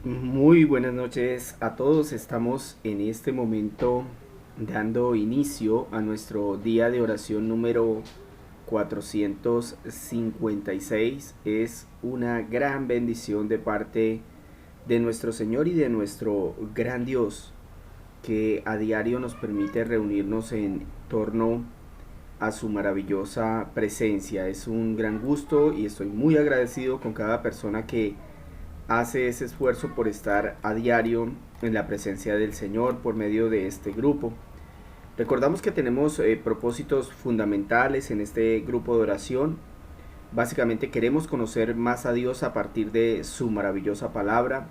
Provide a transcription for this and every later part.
Muy buenas noches a todos. Estamos en este momento dando inicio a nuestro día de oración número 456. Es una gran bendición de parte de nuestro Señor y de nuestro gran Dios que a diario nos permite reunirnos en torno a su maravillosa presencia. Es un gran gusto y estoy muy agradecido con cada persona que hace ese esfuerzo por estar a diario en la presencia del Señor por medio de este grupo. Recordamos que tenemos propósitos fundamentales en este grupo de oración. Básicamente queremos conocer más a Dios a partir de su maravillosa palabra.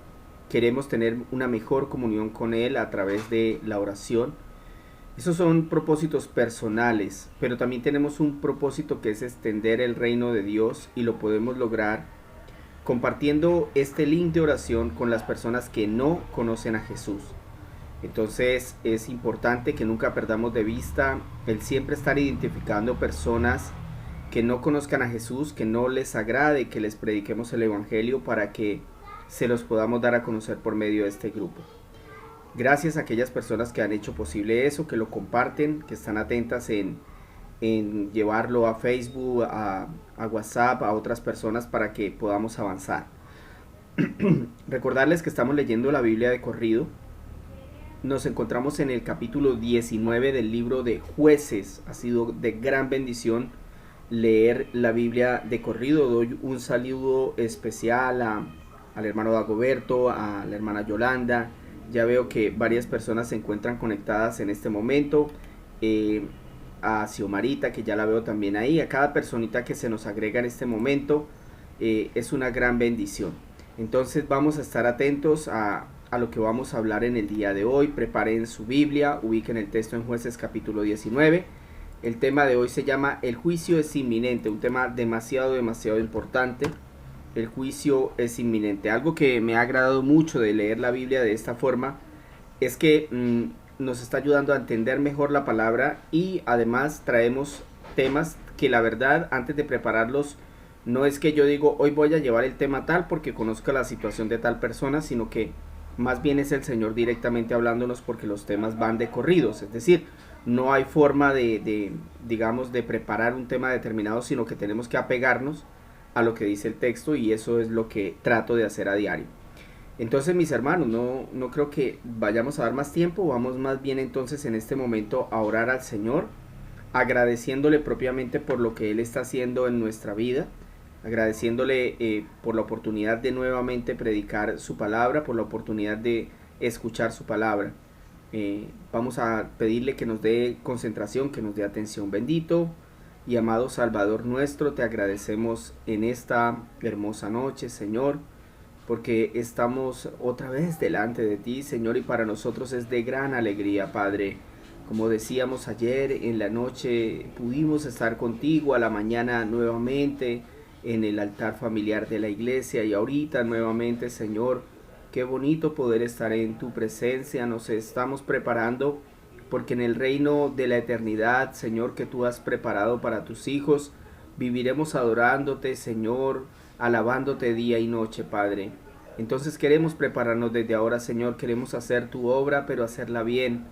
Queremos tener una mejor comunión con Él a través de la oración. Esos son propósitos personales, pero también tenemos un propósito que es extender el reino de Dios y lo podemos lograr compartiendo este link de oración con las personas que no conocen a Jesús. Entonces es importante que nunca perdamos de vista el siempre estar identificando personas que no conozcan a Jesús, que no les agrade que les prediquemos el Evangelio para que se los podamos dar a conocer por medio de este grupo. Gracias a aquellas personas que han hecho posible eso, que lo comparten, que están atentas en llevarlo a Facebook, a WhatsApp, a otras personas para que podamos avanzar. Recordarles que estamos leyendo la Biblia de corrido. Nos encontramos en el capítulo 19 del libro de Jueces. Ha sido de gran bendición leer la Biblia de corrido. Doy un saludo especial al hermano Dagoberto, a la hermana Yolanda. Ya veo que varias personas se encuentran conectadas en este momento. A Xiomarita, que ya la veo también ahí, a cada personita que se nos agrega en este momento, es una gran bendición. Entonces vamos a estar atentos a lo que vamos a hablar en el día de hoy. Preparen su Biblia, ubiquen el texto en Jueces capítulo 19. El tema de hoy se llama El juicio es inminente, un tema demasiado importante. El juicio es inminente. Algo que me ha agradado mucho de leer la Biblia de esta forma es que nos está ayudando a entender mejor la palabra y además traemos temas que la verdad antes de prepararlos no es que yo digo hoy voy a llevar el tema tal porque conozco la situación de tal persona, sino que más bien es el Señor directamente hablándonos porque los temas van de corridos, es decir, no hay forma digamos, de preparar un tema determinado, sino que tenemos que apegarnos a lo que dice el texto y eso es lo que trato de hacer a diario. Entonces, mis hermanos, no creo que vayamos a dar más tiempo, vamos más bien entonces en este momento a orar al Señor, agradeciéndole propiamente por lo que Él está haciendo en nuestra vida, agradeciéndole por la oportunidad de nuevamente predicar su palabra, por la oportunidad de escuchar su palabra. Vamos a pedirle que nos dé concentración, que nos dé atención. Bendito y amado Salvador nuestro, te agradecemos en esta hermosa noche, Señor, porque estamos otra vez delante de ti, Señor, y para nosotros es de gran alegría, Padre. Como decíamos ayer en la noche, pudimos estar contigo, a la mañana nuevamente en el altar familiar de la iglesia y ahorita nuevamente, Señor. Qué bonito poder estar en tu presencia. Nos estamos preparando porque en el reino de la eternidad, Señor, que tú has preparado para tus hijos, viviremos adorándote, Señor, alabándote día y noche, Padre. Entonces queremos prepararnos desde ahora, Señor, queremos hacer tu obra, pero hacerla bien.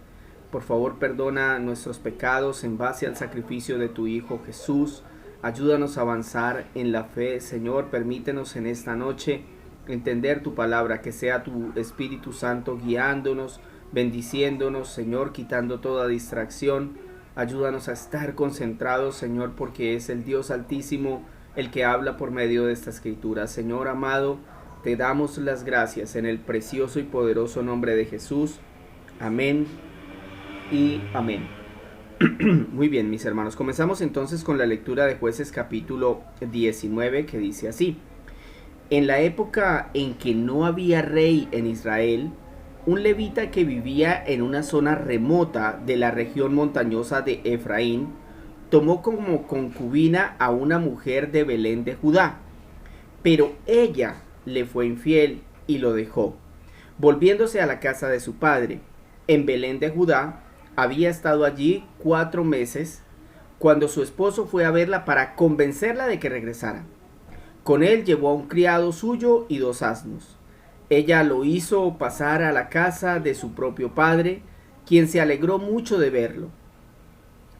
Por favor, perdona nuestros pecados en base al sacrificio de tu Hijo Jesús. Ayúdanos a avanzar en la fe, Señor. Permítenos en esta noche entender tu palabra, que sea tu Espíritu Santo guiándonos, bendiciéndonos, Señor, quitando toda distracción. Ayúdanos a estar concentrados, Señor, porque es el Dios Altísimo el que habla por medio de esta escritura. Señor amado, te damos las gracias en el precioso y poderoso nombre de Jesús. Amén y amén. Muy bien, mis hermanos, comenzamos entonces con la lectura de Jueces capítulo 19, que dice así: En la época en que no había rey en Israel, un levita que vivía en una zona remota de la región montañosa de Efraín, tomó como concubina a una mujer de Belén de Judá, pero ella le fue infiel y lo dejó, volviéndose a la casa de su padre. En Belén de Judá había estado allí 4 meses cuando su esposo fue a verla para convencerla de que regresara. Con él llevó a un criado suyo y 2 asnos. Ella lo hizo pasar a la casa de su propio padre, quien se alegró mucho de verlo.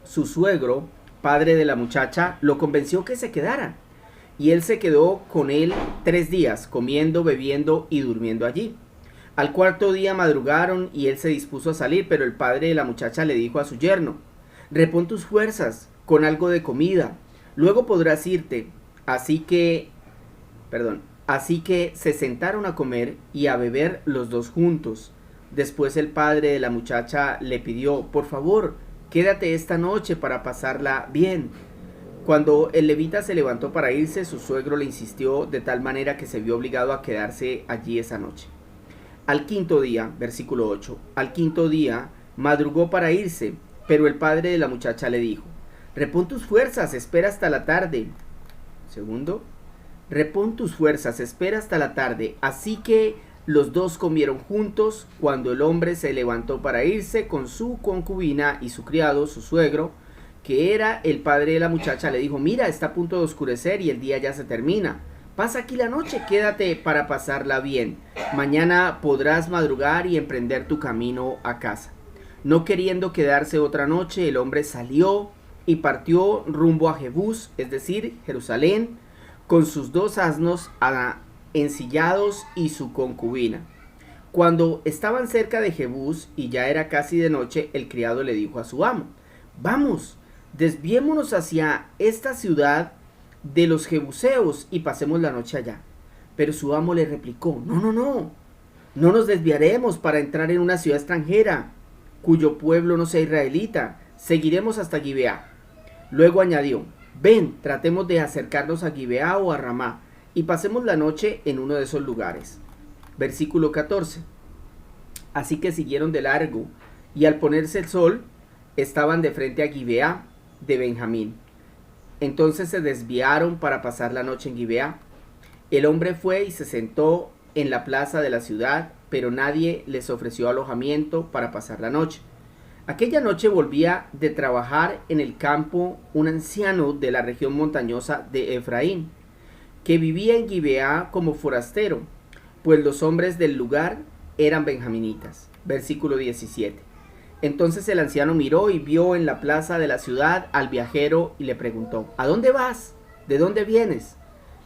Su suegro, padre de la muchacha, lo convenció que se quedara, y él se quedó con él 3 días, comiendo, bebiendo y durmiendo allí. Al cuarto día madrugaron y él se dispuso a salir, pero el padre de la muchacha le dijo a su yerno: repon tus fuerzas con algo de comida, luego podrás irte. Así que se sentaron a comer y a beber los dos juntos. Después el padre de la muchacha le pidió: por favor, quédate esta noche para pasarla bien. Cuando el levita se levantó para irse, su suegro le insistió de tal manera que se vio obligado a quedarse allí esa noche. Al quinto día, versículo 8, al quinto día madrugó para irse, pero el padre de la muchacha le dijo: repon tus fuerzas, espera hasta la tarde. Repon tus fuerzas, espera hasta la tarde. Así que los dos comieron juntos. Cuando el hombre se levantó para irse con su concubina y su criado, su suegro, que era el padre de la muchacha, le dijo: mira, está a punto de oscurecer y el día ya se termina. Pasa aquí la noche, quédate para pasarla bien. Mañana podrás madrugar y emprender tu camino a casa. No queriendo quedarse otra noche, el hombre salió y partió rumbo a Jebús, es decir, Jerusalén, con sus 2 asnos ensillados y su concubina. Cuando estaban cerca de Jebús y ya era casi de noche, el criado le dijo a su amo: vamos, desviémonos hacia esta ciudad de los jebuseos y pasemos la noche allá. Pero su amo le replicó: no nos desviaremos para entrar en una ciudad extranjera, cuyo pueblo no sea israelita. Seguiremos hasta Gibeá. Luego añadió: ven, tratemos de acercarnos a Gibeá o a Ramá, y pasemos la noche en uno de esos lugares. Versículo 14. Así que siguieron de largo, y al ponerse el sol, estaban de frente a Gibeá de Benjamín. Entonces se desviaron para pasar la noche en Gibeá. El hombre fue y se sentó en la plaza de la ciudad, pero nadie les ofreció alojamiento para pasar la noche. Aquella noche volvía de trabajar en el campo un anciano de la región montañosa de Efraín, que vivía en Gibeá como forastero, pues los hombres del lugar eran benjaminitas. Versículo 17. Entonces el anciano miró y vio en la plaza de la ciudad al viajero y le preguntó: ¿a dónde vas? ¿De dónde vienes?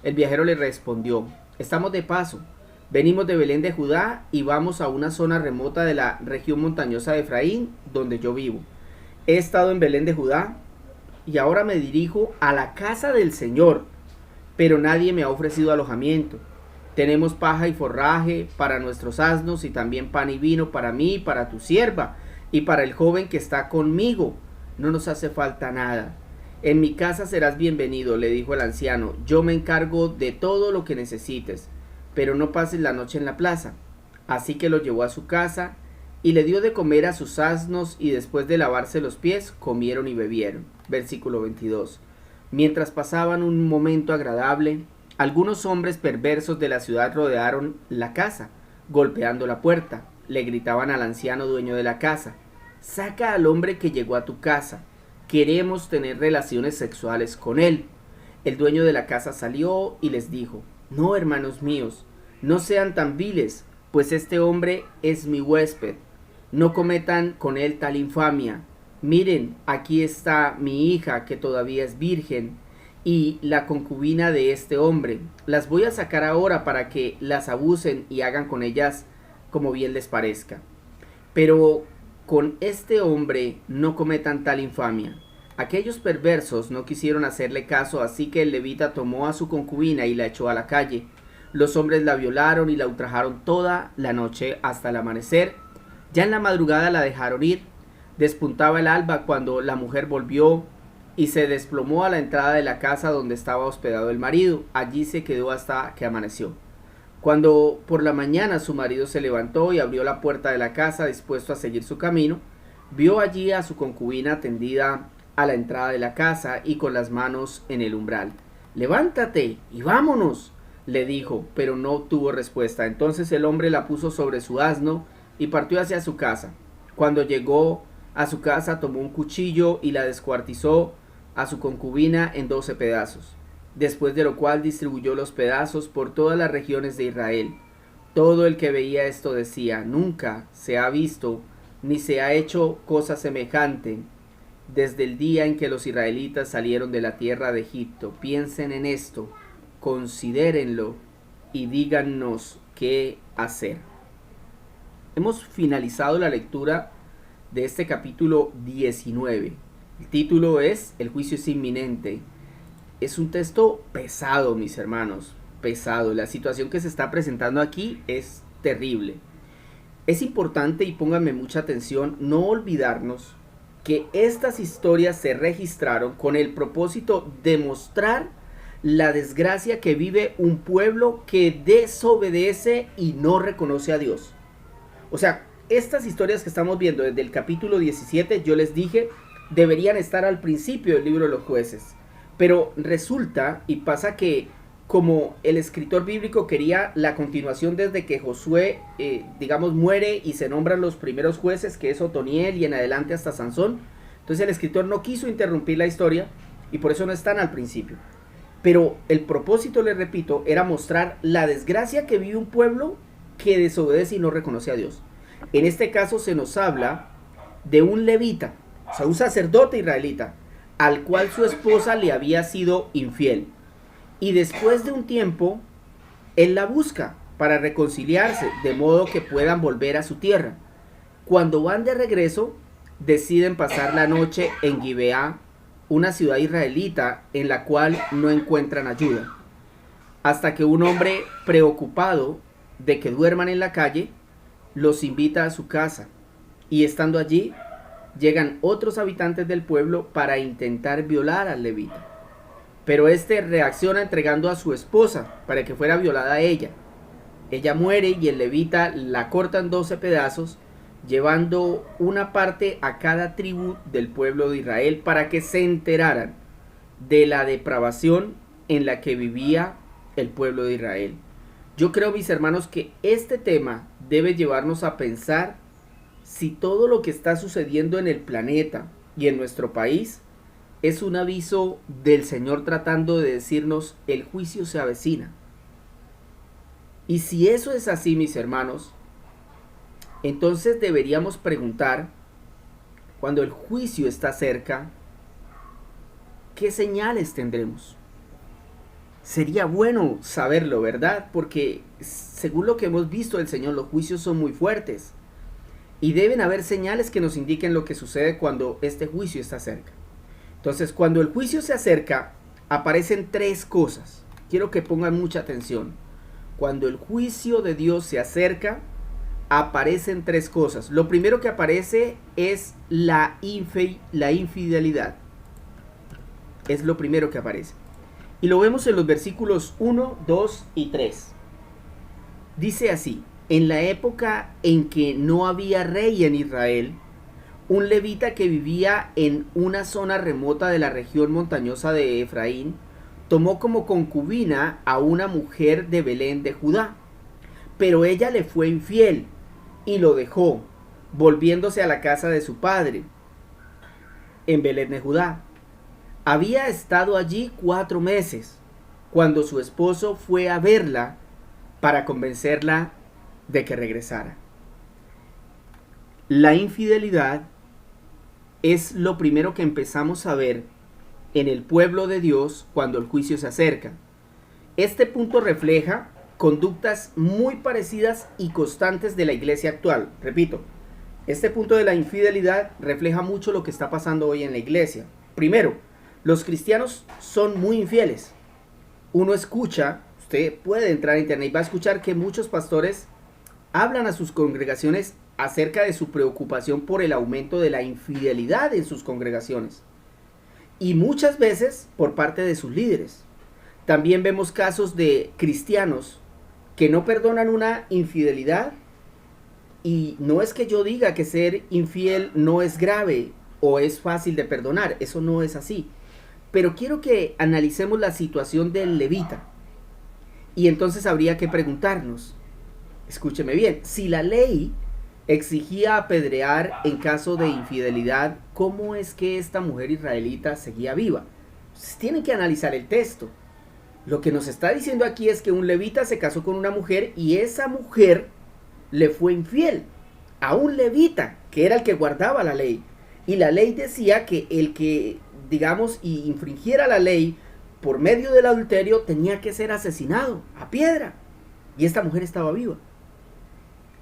El viajero le respondió: estamos de paso. Venimos de Belén de Judá y vamos a una zona remota de la región montañosa de Efraín, donde yo vivo. He estado en Belén de Judá y ahora me dirijo a la casa del Señor, pero nadie me ha ofrecido alojamiento. Tenemos paja y forraje para nuestros asnos y también pan y vino para mí y para tu sierva y para el joven que está conmigo. No nos hace falta nada. En mi casa serás bienvenido, le dijo el anciano. Yo me encargo de todo lo que necesites, pero no pases la noche en la plaza. Así que lo llevó a su casa y le dio de comer a sus asnos, y después de lavarse los pies, comieron y bebieron. Versículo 22. Mientras pasaban un momento agradable, algunos hombres perversos de la ciudad rodearon la casa, golpeando la puerta. Le gritaban al anciano dueño de la casa: saca al hombre que llegó a tu casa, queremos tener relaciones sexuales con él. El dueño de la casa salió y les dijo: no, hermanos míos, no sean tan viles, pues este hombre es mi huésped. No cometan con él tal infamia. Miren, aquí está mi hija, que todavía es virgen, y la concubina de este hombre. Las voy a sacar ahora para que las abusen y hagan con ellas como bien les parezca. Pero con este hombre no cometan tal infamia. Aquellos perversos no quisieron hacerle caso, así que el levita tomó a su concubina y la echó a la calle. Los hombres la violaron y la ultrajaron toda la noche hasta el amanecer. Ya en la madrugada la dejaron ir. Despuntaba el alba cuando la mujer volvió y se desplomó a la entrada de la casa donde estaba hospedado el marido. Allí se quedó hasta que amaneció. Cuando por la mañana su marido se levantó y abrió la puerta de la casa dispuesto a seguir su camino, vio allí a su concubina tendida a la entrada de la casa y con las manos en el umbral. «Levántate y vámonos», le dijo, pero no obtuvo respuesta. Entonces el hombre la puso sobre su asno y partió hacia su casa. Cuando llegó a su casa, tomó un cuchillo y la descuartizó a su concubina en 12 pedazos, después de lo cual distribuyó los pedazos por todas las regiones de Israel. Todo el que veía esto decía, nunca se ha visto ni se ha hecho cosa semejante desde el día en que los israelitas salieron de la tierra de Egipto. Piensen en esto, considérenlo y díganos qué hacer. Hemos finalizado la lectura de este capítulo 19. El título es El juicio es inminente. Es un texto pesado, mis hermanos, pesado. La situación que se está presentando aquí es terrible. Es importante, y pónganme mucha atención, no olvidarnos que estas historias se registraron con el propósito de mostrar la desgracia que vive un pueblo que desobedece y no reconoce a Dios. O sea, estas historias que estamos viendo desde el capítulo 17, yo les dije, deberían estar al principio del libro de los jueces. Pero resulta y pasa que como el escritor bíblico quería la continuación desde que Josué, muere y se nombran los primeros jueces, que es Otoniel y en adelante hasta Sansón, entonces el escritor no quiso interrumpir la historia y por eso no están al principio. Pero el propósito, les repito, era mostrar la desgracia que vive un pueblo que desobedece y no reconoce a Dios. En este caso se nos habla de un levita, o sea, un sacerdote israelita, al cual su esposa le había sido infiel. Y después de un tiempo, él la busca para reconciliarse, de modo que puedan volver a su tierra. Cuando van de regreso, deciden pasar la noche en Gibeá, una ciudad israelita en la cual no encuentran ayuda. Hasta que un hombre preocupado de que duerman en la calle, los invita a su casa. Y estando allí, llegan otros habitantes del pueblo para intentar violar al levita. Pero este reacciona entregando a su esposa para que fuera violada ella. Ella muere y el levita la corta en 12 pedazos, llevando una parte a cada tribu del pueblo de Israel para que se enteraran de la depravación en la que vivía el pueblo de Israel. Yo creo, mis hermanos, que este tema debe llevarnos a pensar si todo lo que está sucediendo en el planeta y en nuestro país es un aviso del Señor tratando de decirnos el juicio se avecina. Y si eso es así, mis hermanos, entonces deberíamos preguntar, cuando el juicio está cerca, ¿qué señales tendremos? Sería bueno saberlo, ¿verdad? Porque según lo que hemos visto del Señor, los juicios son muy fuertes. Y deben haber señales que nos indiquen lo que sucede cuando este juicio está cerca. Entonces, cuando el juicio se acerca, aparecen tres cosas. Quiero que pongan mucha atención. Cuando el juicio de Dios se acerca, aparecen tres cosas. Lo primero que aparece es la infidelidad. Es lo primero que aparece. Y lo vemos en los versículos 1, 2 y 3. Dice así: en la época en que no había rey en Israel, un levita que vivía en una zona remota de la región montañosa de Efraín, tomó como concubina a una mujer de Belén de Judá. Pero ella le fue infiel y lo dejó, volviéndose a la casa de su padre, en Belén de Judá. Había estado allí 4 meses, cuando su esposo fue a verla para convencerla de que regresara. La infidelidad es lo primero que empezamos a ver en el pueblo de Dios cuando el juicio se acerca. Este punto refleja conductas muy parecidas y constantes de la iglesia actual. Repito, este punto de la infidelidad refleja mucho lo que está pasando hoy en la iglesia. Primero, los cristianos son muy infieles. Uno escucha, usted puede entrar a internet y va a escuchar que muchos pastores hablan a sus congregaciones acerca de su preocupación por el aumento de la infidelidad en sus congregaciones. Y muchas veces por parte de sus líderes. También vemos casos de cristianos que no perdonan una infidelidad. Y no es que yo diga que ser infiel no es grave o es fácil de perdonar. Eso no es así. Pero quiero que analicemos la situación del levita. Y entonces habría que preguntarnos, escúcheme bien, si la ley exigía apedrear en caso de infidelidad, ¿cómo es que esta mujer israelita seguía viva? Entonces, tienen que analizar el texto. Lo que nos está diciendo aquí es que un levita se casó con una mujer y esa mujer le fue infiel a un levita, que era el que guardaba la ley. Y la ley decía que el que, digamos, infringiera la ley por medio del adulterio tenía que ser asesinado a piedra. Y esta mujer estaba viva.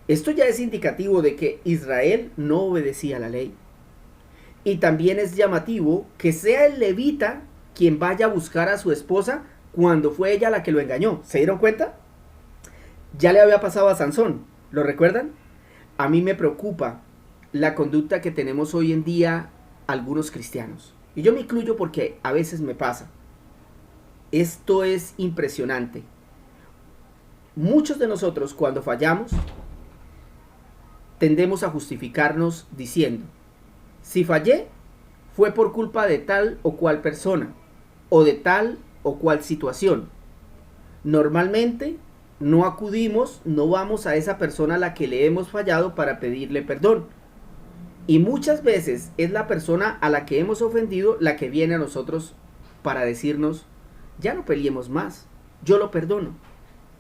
Esto ya es indicativo de que Israel no obedecía la ley. Y también es llamativo que sea el levita quien vaya a buscar a su esposa cuando fue ella la que lo engañó. ¿Se dieron cuenta? Ya le había pasado a Sansón, ¿lo recuerdan? A mí me preocupa la conducta que tenemos hoy en día algunos cristianos. Y yo me incluyo porque a veces me pasa. Esto es impresionante. Muchos de nosotros cuando fallamos tendemos a justificarnos diciendo: si fallé fue por culpa de tal o cual persona o de tal o cual situación. Normalmente no acudimos, no vamos a esa persona a la que le hemos fallado para pedirle perdón. Y muchas veces es la persona a la que hemos ofendido la que viene a nosotros para decirnos: ya no peleemos más, yo lo perdono.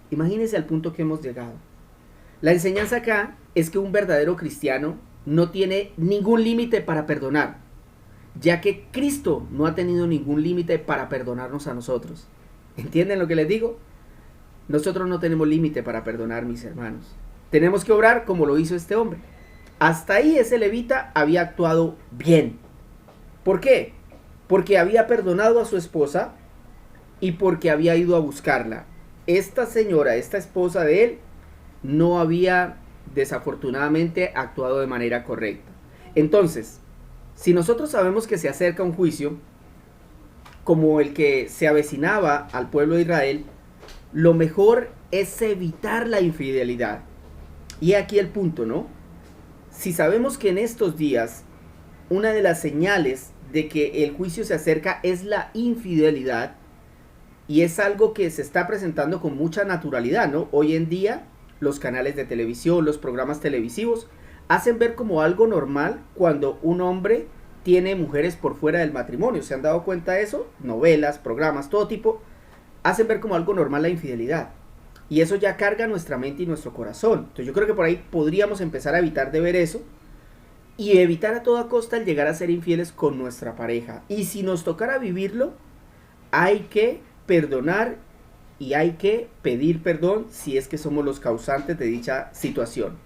Imagínense al punto que hemos llegado. La enseñanza acá es que un verdadero cristiano no tiene ningún límite para perdonar, ya que Cristo no ha tenido ningún límite para perdonarnos a nosotros. ¿Entienden lo que les digo? Nosotros no tenemos límite para perdonar, mis hermanos. Tenemos que obrar como lo hizo este hombre. Hasta ahí ese levita había actuado bien. ¿Por qué? Porque había perdonado a su esposa y porque había ido a buscarla. Esta señora, esta esposa de él, no había desafortunadamente actuado de manera correcta. Entonces, si nosotros sabemos que se acerca un juicio como el que se avecinaba al pueblo de Israel, lo mejor es evitar la infidelidad. Y aquí el punto, ¿no? Si sabemos que en estos días una de las señales de que el juicio se acerca es la infidelidad, y es algo que se está presentando con mucha naturalidad, ¿no? Hoy en día los canales de televisión, los programas televisivos hacen ver como algo normal cuando un hombre tiene mujeres por fuera del matrimonio. ¿Se han dado cuenta de eso? Novelas, programas, todo tipo, hacen ver como algo normal la infidelidad. Y eso ya carga nuestra mente y nuestro corazón. Entonces yo creo que por ahí podríamos empezar a evitar de ver eso y evitar a toda costa el llegar a ser infieles con nuestra pareja. Y si nos tocara vivirlo, hay que perdonar y hay que pedir perdón si es que somos los causantes de dicha situación.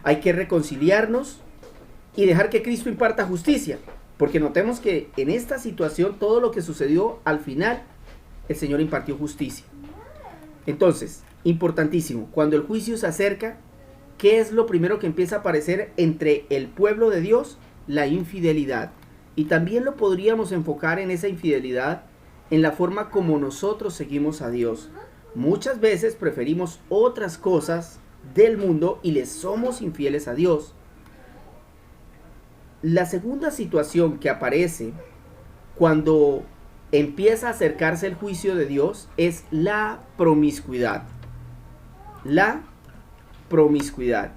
Hay que reconciliarnos y dejar que Cristo imparta justicia, porque notemos que en esta situación todo lo que sucedió al final, el Señor impartió justicia. Entonces, importantísimo, cuando el juicio se acerca, ¿qué es lo primero que empieza a aparecer entre el pueblo de Dios? La infidelidad. Y también lo podríamos enfocar en esa infidelidad en la forma como nosotros seguimos a Dios. Muchas veces preferimos otras cosas del mundo y le somos infieles a Dios. La segunda situación que aparece cuando empieza a acercarse el juicio de Dios es la promiscuidad. La promiscuidad.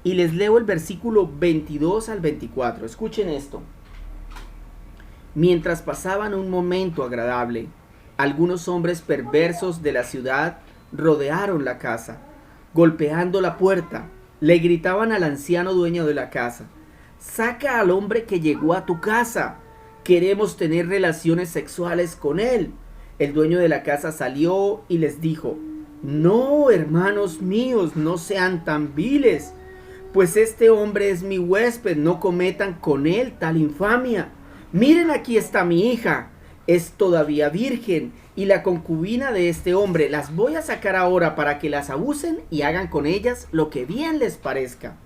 Y les leo el versículo 22 al 24. Escuchen esto. Mientras pasaban un momento agradable, algunos hombres perversos de la ciudad rodearon la casa, golpeando la puerta. Le gritaban al anciano dueño de la casa: «Saca al hombre que llegó a tu casa. Queremos tener relaciones sexuales con él». El dueño de la casa salió y les dijo: «No, hermanos míos, no sean tan viles, pues este hombre es mi huésped, no cometan con él tal infamia. Miren, aquí está mi hija, es todavía virgen, y la concubina de este hombre. Las voy a sacar ahora para que las abusen y hagan con ellas lo que bien les parezca.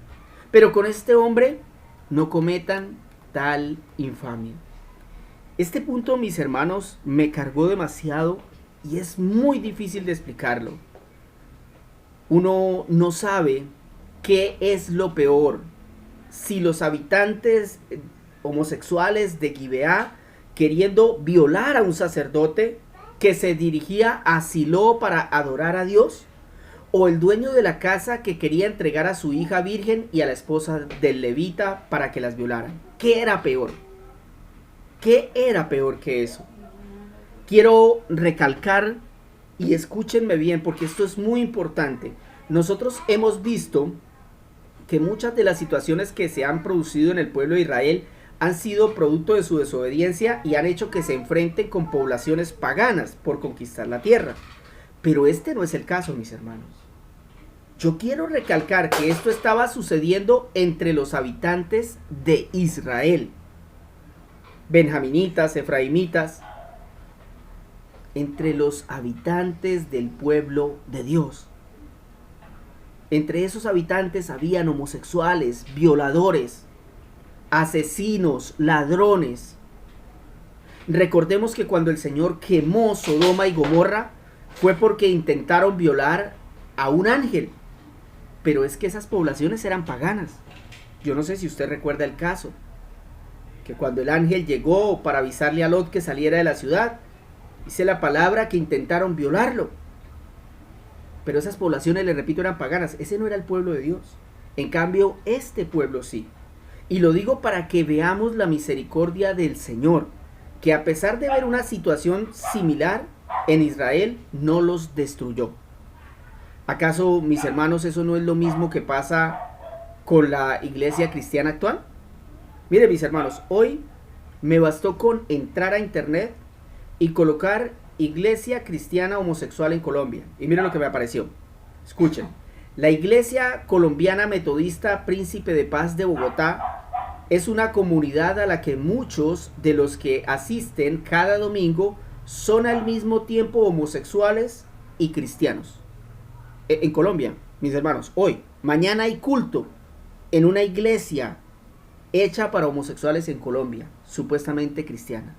Pero con este hombre no cometan tal infamia». Este punto, mis hermanos, me cargó demasiado y es muy difícil de explicarlo. Uno no sabe qué es lo peor, si los habitantes homosexuales de Gibeá queriendo violar a un sacerdote que se dirigía a Silo para adorar a Dios, o el dueño de la casa que quería entregar a su hija virgen y a la esposa del levita para que las violaran. ¿Qué era peor? ¿Qué era peor que eso? Quiero recalcar Y escúchenme bien, porque esto es muy importante. Nosotros hemos visto que muchas de las situaciones que se han producido en el pueblo de Israel han sido producto de su desobediencia y han hecho que se enfrenten con poblaciones paganas por conquistar la tierra. Pero este no es el caso, mis hermanos. Yo quiero recalcar que esto estaba sucediendo entre los habitantes de Israel. Benjaminitas, efraimitas, entre los habitantes del pueblo de Dios. Entre esos habitantes habían homosexuales, violadores, asesinos, ladrones. Recordemos que cuando el Señor quemó Sodoma y Gomorra fue porque intentaron violar a un ángel. Pero es que esas poblaciones eran paganas. Yo no sé si usted recuerda el caso, que cuando el ángel llegó para avisarle a Lot que saliera de la ciudad, dice la palabra que intentaron violarlo. Pero esas poblaciones, le repito, eran paganas. Ese no era el pueblo de Dios. En cambio, este pueblo sí. Y lo digo para que veamos la misericordia del Señor, que a pesar de ver una situación similar en Israel, no los destruyó. ¿Acaso, mis hermanos, eso no es lo mismo que pasa con la iglesia cristiana actual? Miren, mis hermanos, hoy me bastó con entrar a internet y colocar Iglesia Cristiana Homosexual en Colombia. Y miren lo que me apareció. Escuchen. La Iglesia Colombiana Metodista Príncipe de Paz de Bogotá es una comunidad a la que muchos de los que asisten cada domingo son al mismo tiempo homosexuales y cristianos. En Colombia, mis hermanos, hoy, mañana hay culto en una iglesia hecha para homosexuales en Colombia, supuestamente cristiana.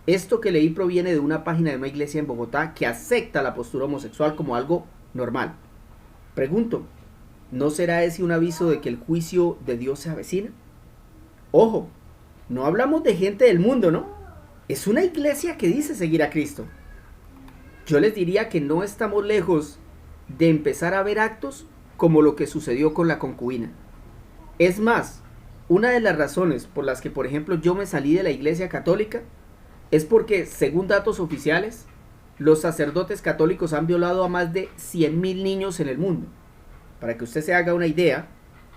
Esto que leí proviene de una página de una iglesia en Bogotá que acepta la postura homosexual como algo normal. Pregunto, ¿no será ese un aviso de que el juicio de Dios se avecina? Ojo, no hablamos de gente del mundo, ¿no? Es una iglesia que dice seguir a Cristo. Yo les diría que no estamos lejos de empezar a ver actos como lo que sucedió con la concubina. Es más, una de las razones por las que, por ejemplo, yo me salí de la iglesia católica es porque, según datos oficiales, los sacerdotes católicos han violado a más de 100.000 niños en el mundo. Para que usted se haga una idea,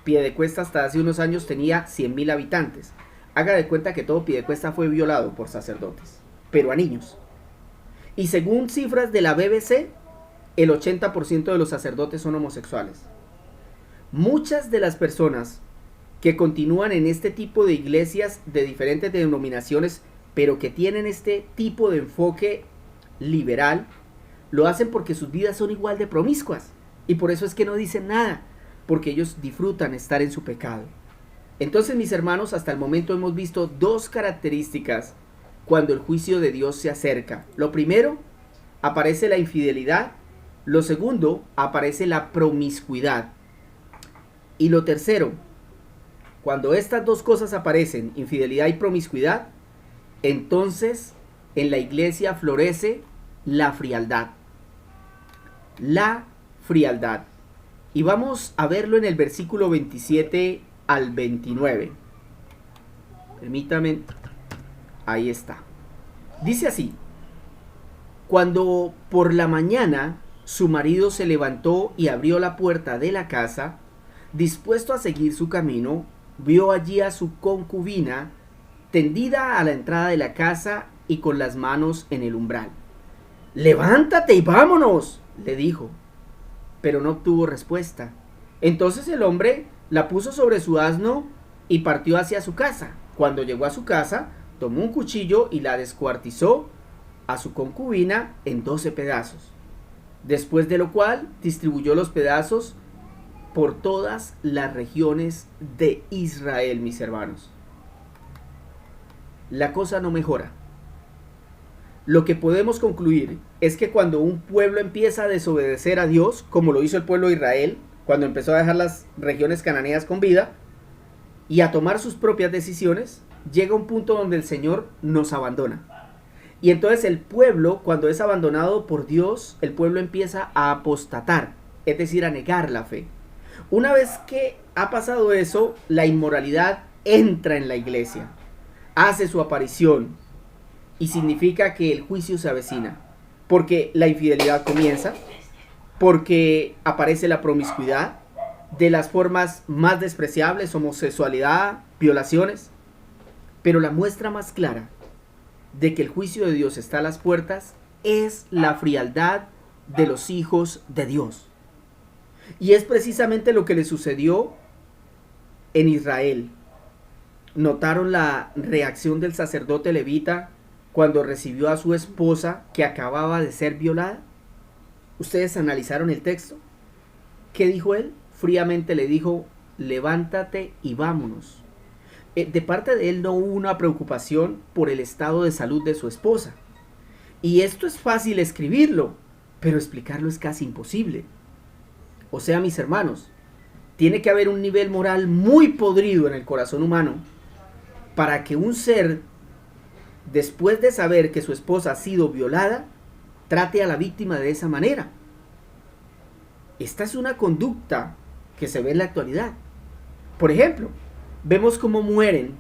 Piedecuesta hasta hace unos años tenía 100.000 habitantes. Haga de cuenta que todo Piedecuesta fue violado por sacerdotes, pero a niños. Y según cifras de la BBC, el 80% de los sacerdotes son homosexuales. Muchas de las personas que continúan en este tipo de iglesias de diferentes denominaciones, pero que tienen este tipo de enfoque liberal, lo hacen porque sus vidas son igual de promiscuas. Y por eso es que no dicen nada, porque ellos disfrutan estar en su pecado. Entonces, mis hermanos, hasta el momento hemos visto dos características cuando el juicio de Dios se acerca. Lo primero, aparece la infidelidad. Lo segundo, aparece la promiscuidad. Y lo tercero, cuando estas dos cosas aparecen, infidelidad y promiscuidad, entonces en la iglesia florece la frialdad. La frialdad. Y vamos a verlo en el versículo 27 al 29. Permítame. Ahí está. Dice así: cuando por la mañana su marido se levantó y abrió la puerta de la casa, dispuesto a seguir su camino, vio allí a su concubina tendida a la entrada de la casa y con las manos en el umbral. «Levántate y vámonos», le dijo, pero no obtuvo respuesta. Entonces el hombre la puso sobre su asno y partió hacia su casa. Cuando llegó a su casa, tomó un cuchillo y la descuartizó a su concubina en 12 pedazos. Después de lo cual distribuyó los pedazos por todas las regiones de Israel, mis hermanos. La cosa no mejora. Lo que podemos concluir es que cuando un pueblo empieza a desobedecer a Dios, como lo hizo el pueblo de Israel, cuando empezó a dejar las regiones cananeas con vida y a tomar sus propias decisiones, llega un punto donde el Señor nos abandona. Y entonces el pueblo, cuando es abandonado por Dios, el pueblo empieza a apostatar, es decir, a negar la fe. Una vez que ha pasado eso, la inmoralidad entra en la iglesia, hace su aparición y significa que el juicio se avecina. porque la infidelidad comienza, porque aparece la promiscuidad, de las formas más despreciables, homosexualidad, violaciones. Pero la muestra más clara de que el juicio de Dios está a las puertas es la frialdad de los hijos de Dios. Y es precisamente lo que le sucedió en Israel. ¿Notaron la reacción del sacerdote levita cuando recibió a su esposa que acababa de ser violada? ¿Ustedes analizaron el texto? ¿Qué dijo él? Fríamente le dijo: levántate y vámonos. De parte de él no hubo una preocupación por el estado de salud de su esposa. Y esto es fácil escribirlo, pero explicarlo es casi imposible. O sea, mis hermanos, tiene que haber un nivel moral muy podrido en el corazón humano para que un ser, después de saber que su esposa ha sido violada, trate a la víctima de esa manera. Esta es una conducta que se ve en la actualidad. Por ejemplo, vemos cómo mueren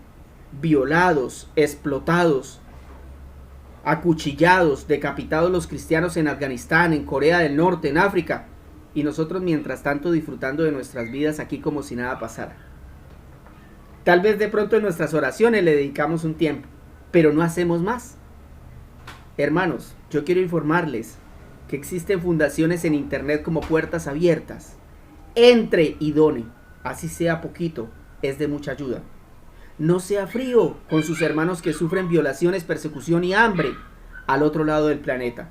violados, explotados, acuchillados, decapitados los cristianos en Afganistán, en Corea del Norte, en África, y nosotros mientras tanto disfrutando de nuestras vidas aquí como si nada pasara. Tal vez de pronto en nuestras oraciones le dedicamos un tiempo, pero no hacemos más. Hermanos, yo quiero informarles que existen fundaciones en internet como Puertas Abiertas. Entre y done, así sea poquito, es de mucha ayuda. No sea frío con sus hermanos que sufren violaciones, persecución y hambre al otro lado del planeta.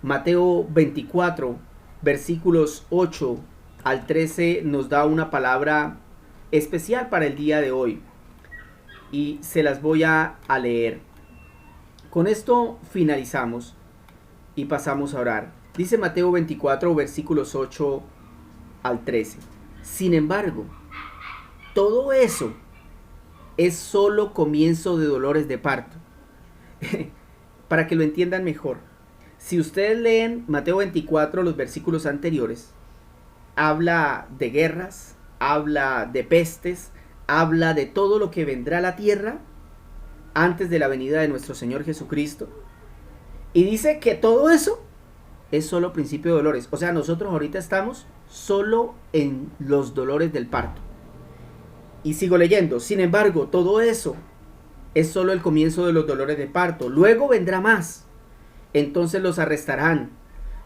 Mateo 24, versículos 8 al 13 nos da una palabra especial para el día de hoy y se las voy a leer. Con esto finalizamos y pasamos a orar. Dice Mateo 24, versículos 8 al 13. Sin embargo, todo eso es solo comienzo de dolores de parto. Para que lo entiendan mejor, si ustedes leen Mateo 24, los versículos anteriores, habla de guerras, habla de pestes, habla de todo lo que vendrá a la tierra antes de la venida de nuestro Señor Jesucristo. Y dice que todo eso es solo principio de dolores. O sea, nosotros ahorita estamos solo en los dolores del parto. Y sigo leyendo. Sin embargo, todo eso es solo el comienzo de los dolores de parto. Luego vendrá más. Entonces los arrestarán,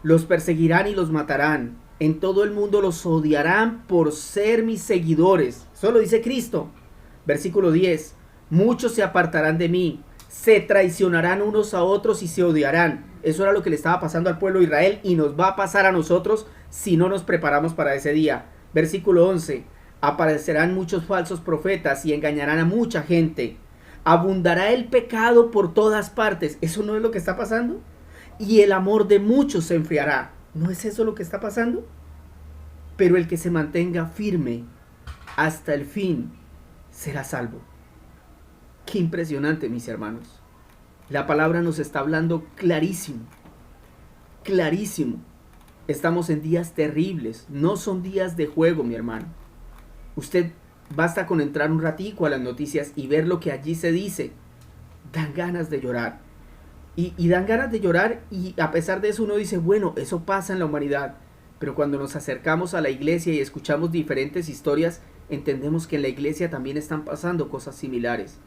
los perseguirán y los matarán. En todo el mundo los odiarán por ser mis seguidores. Solo dice Cristo. Versículo 10. Muchos se apartarán de mí, se traicionarán unos a otros y se odiarán. Eso era lo que le estaba pasando al pueblo de Israel y nos va a pasar a nosotros si no nos preparamos para ese día. Versículo 11. Aparecerán muchos falsos profetas y engañarán a mucha gente. Abundará el pecado por todas partes. ¿Eso no es lo que está pasando? Y el amor de muchos se enfriará. ¿No es eso lo que está pasando? Pero el que se mantenga firme hasta el fin será salvo. Qué impresionante, mis hermanos. La palabra nos está hablando clarísimo. Clarísimo. Estamos en días terribles. No son días de juego, mi hermano. Usted basta con entrar un ratico a las noticias y ver lo que allí se dice. Dan ganas de llorar. Y dan ganas de llorar y a pesar de eso uno dice, bueno, eso pasa en la humanidad. Pero cuando nos acercamos a la iglesia y escuchamos diferentes historias, entendemos que en la iglesia también están pasando cosas similares.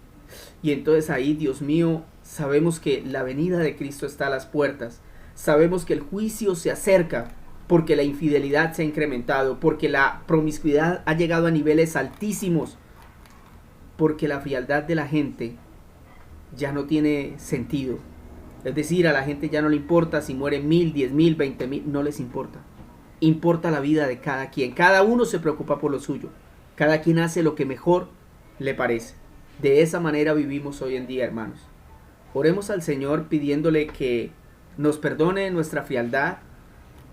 Y entonces ahí, Dios mío, sabemos que la venida de Cristo está a las puertas. Sabemos que el juicio se acerca porque la infidelidad se ha incrementado, porque la promiscuidad ha llegado a niveles altísimos, porque la frialdad de la gente ya no tiene sentido. Es decir, a la gente ya no le importa si mueren 1000, 10,000, 20,000, no les importa. Importa la vida de cada quien. Cada uno se preocupa por lo suyo. Cada quien hace lo que mejor le parece. De esa manera vivimos hoy en día, hermanos. Oremos al Señor pidiéndole que nos perdone nuestra frialdad,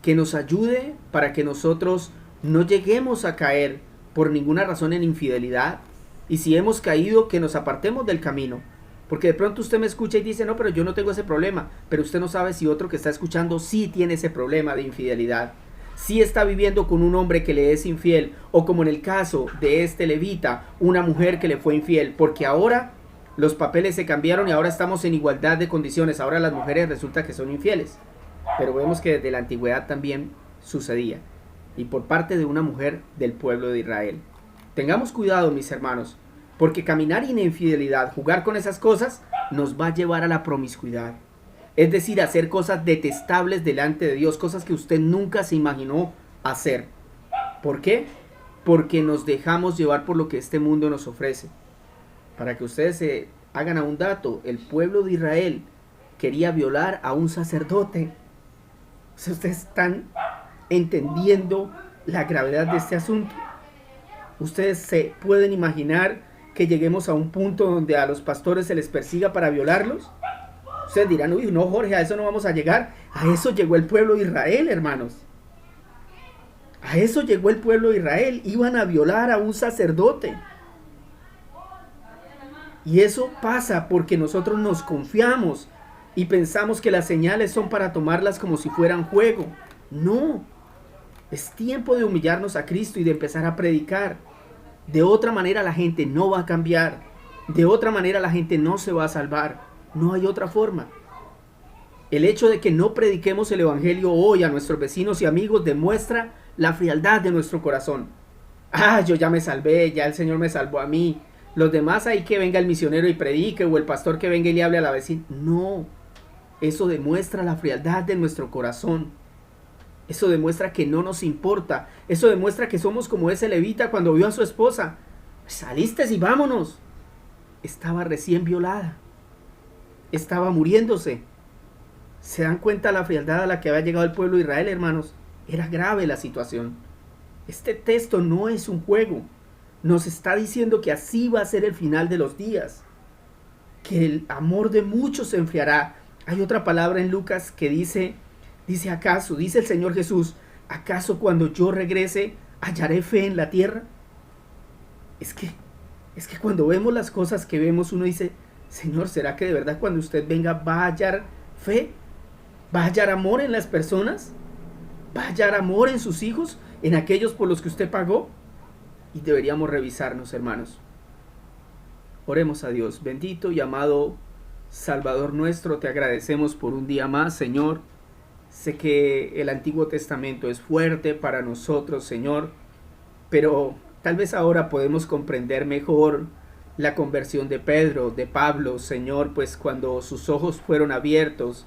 que nos ayude para que nosotros no lleguemos a caer por ninguna razón en infidelidad. Y si hemos caído, que nos apartemos del camino. Porque de pronto usted me escucha y dice, no, pero yo no tengo ese problema. Pero usted no sabe si otro que está escuchando sí tiene ese problema de infidelidad. Sí está viviendo con un hombre que le es infiel. O como en el caso de este levita, una mujer que le fue infiel. Porque ahora Los papeles se cambiaron y ahora estamos en igualdad de condiciones. Ahora las mujeres resulta que son infieles. Pero vemos que desde la antigüedad también sucedía. Y por parte de una mujer del pueblo de Israel. Tengamos cuidado, mis hermanos, porque caminar en infidelidad, jugar con esas cosas, nos va a llevar a la promiscuidad. Es decir, hacer cosas detestables delante de Dios, cosas que usted nunca se imaginó hacer. ¿Por qué? Porque nos dejamos llevar por lo que este mundo nos ofrece. Para que ustedes se hagan a un dato, el pueblo de Israel quería violar a un sacerdote. O sea, ustedes están entendiendo la gravedad de este asunto. Ustedes se pueden imaginar que lleguemos a un punto donde a los pastores se les persiga para violarlos. Ustedes dirán, uy, no, Jorge, a eso no vamos a llegar. A eso llegó el pueblo de Israel, hermanos. A eso llegó el pueblo de Israel. Iban a violar a un sacerdote. Y eso pasa porque nosotros nos confiamos y pensamos que las señales son para tomarlas como si fueran juego. No. Es tiempo de humillarnos a Cristo y de empezar a predicar. De otra manera la gente no va a cambiar. De otra manera la gente no se va a salvar. No hay otra forma. El hecho de que no prediquemos el evangelio hoy a nuestros vecinos y amigos demuestra la frialdad de nuestro corazón. Ah, yo ya me salvé, ya el Señor me salvó a mí. Los demás ahí que venga el misionero y predique, o el pastor que venga y le hable a la vecina. No, eso demuestra la frialdad de nuestro corazón. Eso demuestra que no nos importa. Eso demuestra que somos como ese levita cuando vio a su esposa. Saliste y vámonos. Estaba recién violada. Estaba muriéndose. ¿Se dan cuenta la frialdad a la que había llegado el pueblo de Israel, hermanos? Era grave la situación. Este texto no es un juego. Nos está diciendo que así va a ser el final de los días. Que el amor de muchos se enfriará. Hay otra palabra en Lucas que dice acaso, dice el Señor Jesús, ¿acaso cuando yo regrese hallaré fe en la tierra? Es que cuando vemos las cosas que vemos, uno dice, Señor, ¿será que de verdad cuando usted venga va a hallar fe? ¿Va a hallar amor en las personas? ¿Va a hallar amor en sus hijos? ¿En aquellos por los que usted pagó? Y deberíamos revisarnos, hermanos. Oremos a Dios. Bendito y amado Salvador nuestro, te agradecemos por un día más, Señor. Sé que el Antiguo Testamento es fuerte para nosotros, Señor, pero tal vez ahora podemos comprender mejor la conversión de Pedro, de Pablo, Señor, pues cuando sus ojos fueron abiertos,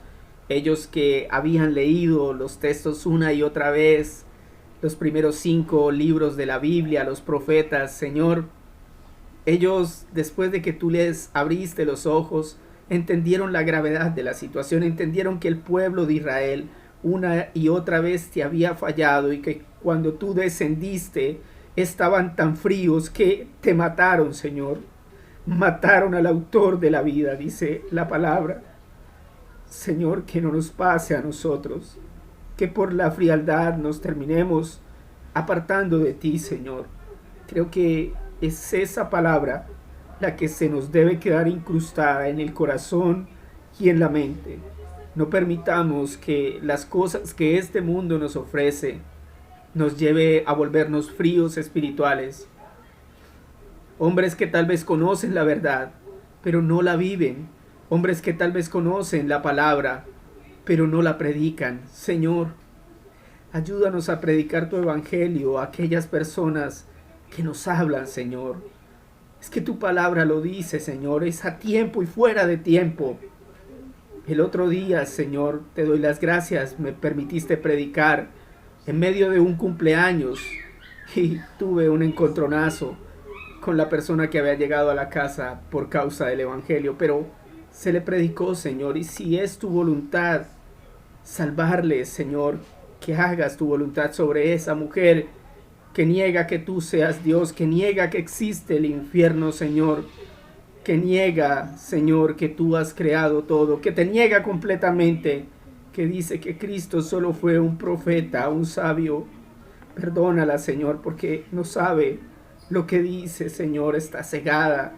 ellos que habían leído los textos una y otra vez, los primeros 5 libros de la Biblia, los profetas, Señor, ellos, después de que tú les abriste los ojos, entendieron la gravedad de la situación, entendieron que el pueblo de Israel una y otra vez te había fallado y que cuando tú descendiste estaban tan fríos que te mataron, Señor. Mataron al autor de la vida, dice la palabra. Señor, que no nos pase a nosotros, que por la frialdad nos terminemos apartando de ti, Señor. Creo que es esa palabra la que se nos debe quedar incrustada en el corazón y en la mente. No permitamos que las cosas que este mundo nos ofrece nos lleve a volvernos fríos espirituales. Hombres que tal vez conocen la verdad, pero no la viven. Hombres que tal vez conocen la palabra, pero no la predican. Señor, ayúdanos a predicar tu evangelio a aquellas personas que nos hablan, Señor. Es que tu palabra lo dice, Señor, es a tiempo y fuera de tiempo. El otro día, Señor, te doy las gracias, me permitiste predicar en medio de un cumpleaños y tuve un encontronazo con la persona que había llegado a la casa por causa del evangelio, pero se le predicó, Señor, y si es tu voluntad salvarle, Señor, que hagas tu voluntad sobre esa mujer que niega que tú seas Dios, que niega que existe el infierno, Señor, que niega, Señor, que tú has creado todo, que te niega completamente, que dice que Cristo solo fue un profeta, un sabio. Perdónala, Señor, porque no sabe lo que dice, Señor, está cegada.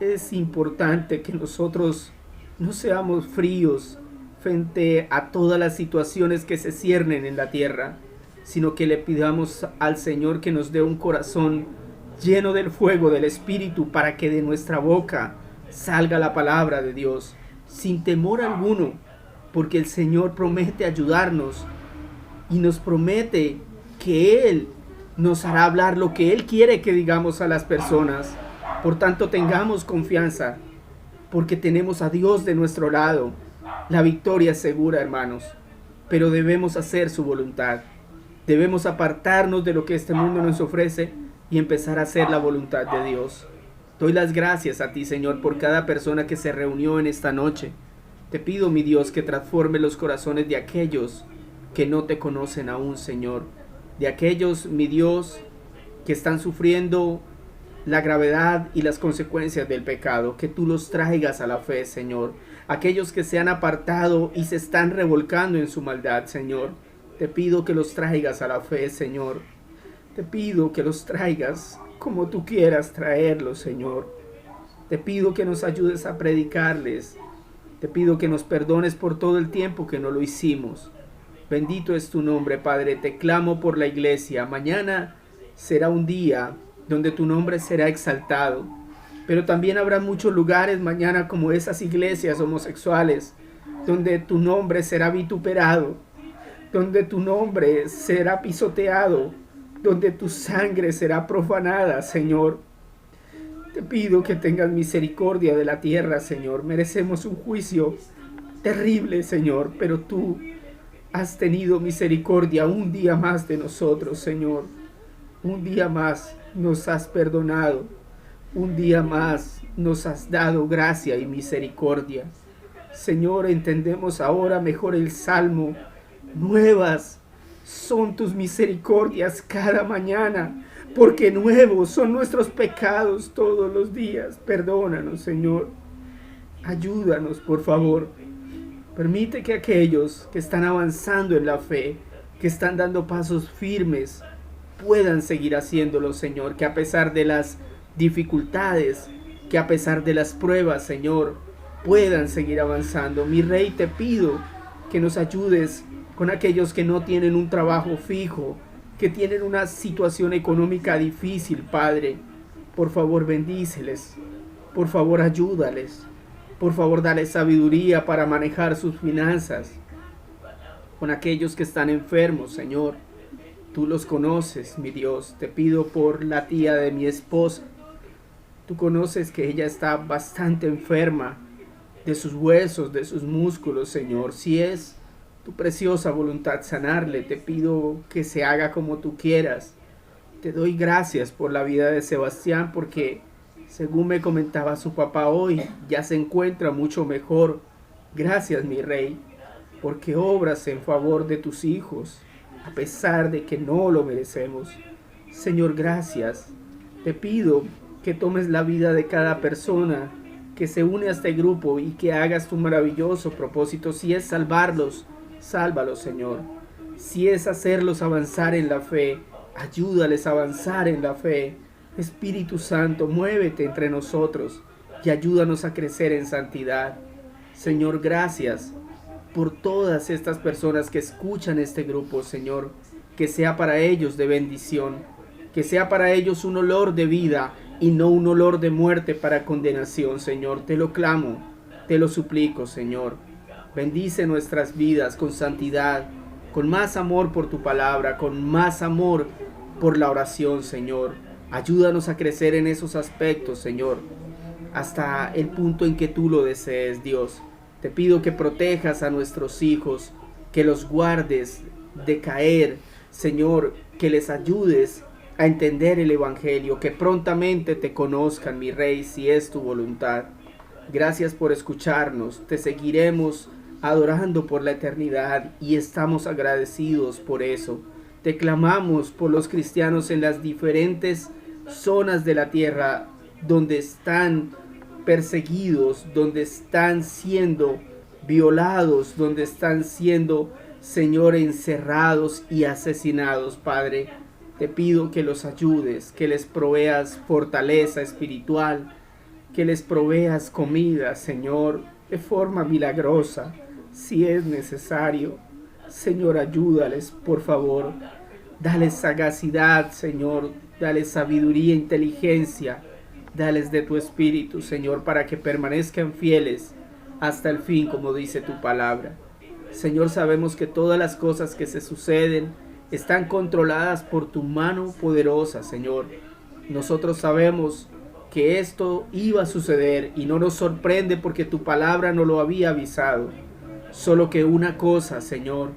Es importante que nosotros no seamos fríos frente a todas las situaciones que se ciernen en la tierra, sino que le pidamos al Señor que nos dé un corazón lleno del fuego del Espíritu, para que de nuestra boca salga la palabra de Dios, sin temor alguno, porque el Señor promete ayudarnos y nos promete que Él nos hará hablar lo que Él quiere que digamos a las personas. Por tanto, tengamos confianza, porque tenemos a Dios de nuestro lado. La victoria es segura, hermanos, pero debemos hacer su voluntad. Debemos apartarnos de lo que este mundo nos ofrece y empezar a hacer la voluntad de Dios. Doy las gracias a ti, Señor, por cada persona que se reunió en esta noche. Te pido, mi Dios, que transforme los corazones de aquellos que no te conocen aún, Señor. De aquellos, mi Dios, que están sufriendo la gravedad y las consecuencias del pecado, que tú los traigas a la fe, Señor. Aquellos que se han apartado y se están revolcando en su maldad, Señor. Te pido que los traigas a la fe, Señor. Te pido que los traigas como tú quieras traerlos, Señor. Te pido que nos ayudes a predicarles. Te pido que nos perdones por todo el tiempo que no lo hicimos. Bendito es tu nombre, Padre. Te clamo por la iglesia. Mañana será un día donde tu nombre será exaltado. Pero también habrá muchos lugares mañana como esas iglesias homosexuales, donde tu nombre será vituperado, donde tu nombre será pisoteado, donde tu sangre será profanada, Señor. Te pido que tengas misericordia de la tierra, Señor. Merecemos un juicio terrible, Señor, pero tú has tenido misericordia un día más de nosotros, Señor. Un día más nos has perdonado. Un día más nos has dado gracia y misericordia. Señor, entendemos ahora mejor el Salmo. Nuevas son tus misericordias cada mañana, porque nuevos son nuestros pecados todos los días. Perdónanos, Señor. Ayúdanos, por favor. Permite que aquellos que están avanzando en la fe, que están dando pasos firmes, puedan seguir haciéndolo, Señor. Que a pesar de las dificultades, que a pesar de las pruebas, Señor, puedan seguir avanzando. Mi Rey, te pido que nos ayudes con aquellos que no tienen un trabajo fijo, que tienen una situación económica difícil, Padre. Por favor, bendíceles. Por favor, ayúdales. Por favor, dale sabiduría para manejar sus finanzas. Con aquellos que están enfermos, Señor, tú los conoces, mi Dios. Te pido por la tía de mi esposa. Tú conoces que ella está bastante enferma de sus huesos, de sus músculos, Señor. Si es tu preciosa voluntad sanarle, te pido que se haga como tú quieras. Te doy gracias por la vida de Sebastián, porque según me comentaba su papá hoy, ya se encuentra mucho mejor. Gracias, mi Rey, porque obras en favor de tus hijos, a pesar de que no lo merecemos. Señor, gracias. Te pido que tomes la vida de cada persona que se une a este grupo y que hagas tu maravilloso propósito. Si es salvarlos, sálvalos, Señor. Si es hacerlos avanzar en la fe, ayúdales a avanzar en la fe. Espíritu Santo, muévete entre nosotros y ayúdanos a crecer en santidad. Señor, gracias por todas estas personas que escuchan este grupo, Señor. Que sea para ellos de bendición, que sea para ellos un olor de vida y no un olor de muerte para condenación, Señor. Te lo clamo, te lo suplico, Señor. Bendice nuestras vidas con santidad, con más amor por tu palabra, con más amor por la oración, Señor. Ayúdanos a crecer en esos aspectos, Señor, hasta el punto en que tú lo desees, Dios. Te pido que protejas a nuestros hijos, que los guardes de caer, Señor, que les ayudes a entender el Evangelio, que prontamente te conozcan, mi Rey, si es tu voluntad. Gracias por escucharnos, te seguiremos adorando por la eternidad y estamos agradecidos por eso. Te clamamos por los cristianos en las diferentes zonas de la tierra donde están perseguidos, donde están siendo violados, donde están siendo, Señor, encerrados y asesinados, Padre. Te pido que los ayudes, que les proveas fortaleza espiritual, que les proveas comida, Señor, de forma milagrosa, si es necesario. Señor, ayúdales, por favor. Dales sagacidad, Señor. Dales sabiduría, inteligencia. Dales de tu espíritu, Señor, para que permanezcan fieles hasta el fin, como dice tu palabra. Señor, sabemos que todas las cosas que se suceden están controladas por tu mano poderosa, Señor. Nosotros sabemos que esto iba a suceder y no nos sorprende porque tu palabra no lo había avisado. Solo que una cosa, Señor,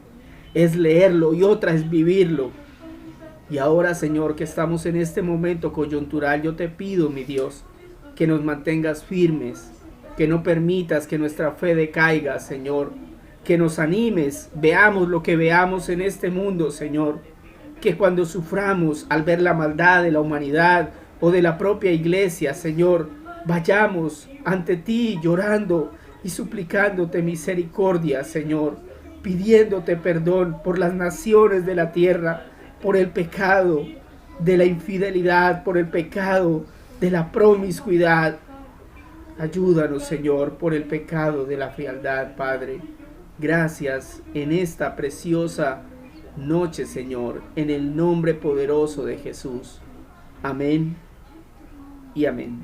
es leerlo y otra es vivirlo. Y ahora, Señor, que estamos en este momento coyuntural, yo te pido, mi Dios, que nos mantengas firmes, que no permitas que nuestra fe decaiga, Señor, que nos animes, veamos lo que veamos en este mundo, Señor, que cuando suframos al ver la maldad de la humanidad o de la propia iglesia, Señor, vayamos ante ti llorando y suplicándote misericordia, Señor, pidiéndote perdón por las naciones de la tierra, por el pecado de la infidelidad, por el pecado de la promiscuidad. Ayúdanos, Señor, por el pecado de la frialdad, Padre. Gracias en esta preciosa noche, Señor, en el nombre poderoso de Jesús. Amén y amén.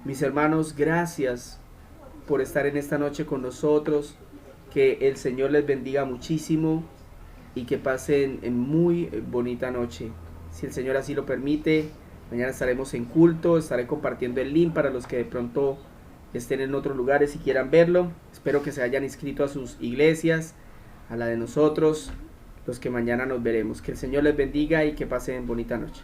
Mis hermanos, gracias por estar en esta noche con nosotros. Que el Señor les bendiga muchísimo y que pasen en muy bonita noche. Si el Señor así lo permite, mañana estaremos en culto, estaré compartiendo el link para los que de pronto estén en otros lugares y quieran verlo. Espero que se hayan inscrito a sus iglesias, a la de nosotros, los que mañana nos veremos. Que el Señor les bendiga y que pasen bonita noche.